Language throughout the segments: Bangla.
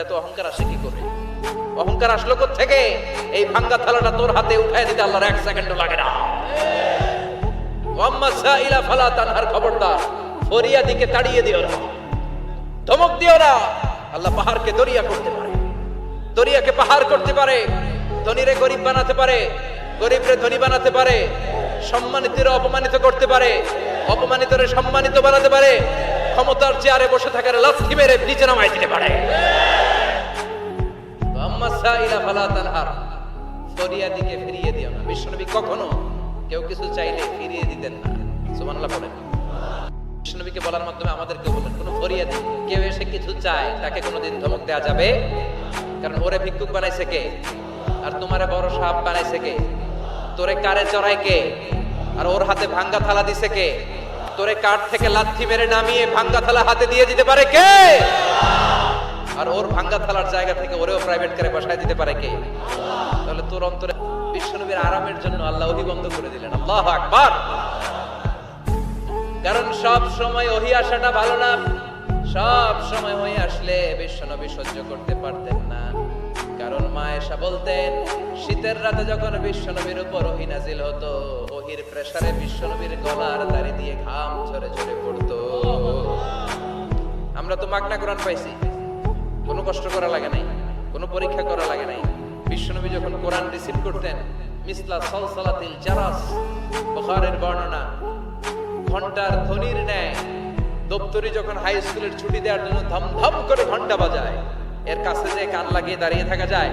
এত অহংকার আসে কি করে? অহংকার আসলো কোত্থেকে? এই ভাঙ্গা থালাটা তোর হাতে উঠায় দিতে আল্লাহর 1 সেকেন্ডও লাগে না। ওয়াম্মা সাইলা ফালা তানহার, খবরদার ফরিয়াদিকে তাড়িয়ে দিও না, ধমক দিও না। আল্লাহ পাহাড়কে দরিয়া করতে পারে, দরিয়াকে পাহাড় করতে পারে, ধনীরে গরিব বানাতে পারে, গরিবরে ধনী বানাতে পারে, সম্মানিতরে অপমানিত করতে পারে, অপমানিতরে সম্মানিত বানাতে পারে, ক্ষমতার চেয়ারে বসে থাকার লাথি মেরে নিচে নামাই দিতে পারে। আম্মা সাইলা ফালা তানহার, ফরিয়াদিকে ফিরিয়ে দিও না। বিশ্বনবী কখনো কেউ কিছু চাইলে ফিরিয়ে দিতেন না। সুবহানাল্লাহ বলেন। বিশ্বনবীকে বলার মাধ্যমে আমাদেরকে বলেন, কোন ফরিয়াদি কেউ এসে কিছু চায় তাকে কোনোদিন ধমক দেওয়া যাবে? কারণ ওরে ভিক্ষুক বানাইছে কে? আর তোমারে বড় সাপ বানাইছে কে? তোরে কারে চড়ায় কে? আর ওর হাতে ভাঙ্গা থালা দিছে কে? তোরে কাঠ থেকে লাথি মেরে নামিয়ে ভাঙ্গা থালা হাতে দিয়ে দিতে পারে কে? আর ওর ভাঙ্গা থালার জায়গা থেকে ওরেও প্রাইভেট কারে বসায় দিতে পারে কে? তাহলে তোর অন্তরে বিশ্বনবীর আরামের জন্য আল্লাহ ওহী বন্ধ করে দিলেন। আল্লাহু আকবার। কারণ সব সময় ওহী আসাটা ভালো না। সব সময় ওহী আসলে বিশ্বনবী সহ্য করতে পারতেন না। কারণ মা আয়েশা বলতেন, শীতের রাতে যখন বিশ্বনবীর উপর ওহী নাজিল হতো, ওহীর প্রেসারে বিশ্বনবীর গলার দাড়ি দিয়ে ঘাম ঝরে ঝরে পড়তো। আমরা তো মাগনা কোরআন পাইছি, কোনো কষ্ট করা লাগে নাই, কোনো পরীক্ষা করা লাগে নাই। বিশ্বনবী যখন কোরআন রিসিভ করতেন, মিসলা সালসালাতিল জারাস, বুখারীর বর্ণনা, ঘন্টার ধ্বনির ন্যায় দপ্তরি যখন হাই স্কুলের ছুটি দেওয়ার জন্য ধমধম করে ঘন্টা বাজায়, এর কাছে যে কান লাগিয়ে দাঁড়িয়ে থাকা যায়,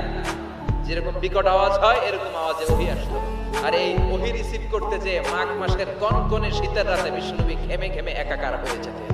যেরকম বিকট আওয়াজ হয় এরকম আওয়াজে ওহী আসতো। আর এই ওহী রিসিভ করতে যে মাঘ মাসের কনকনে শীতের রাতে বিশ্বনবী ঘেমে ঘেমে একাকার হয়ে যেতেন।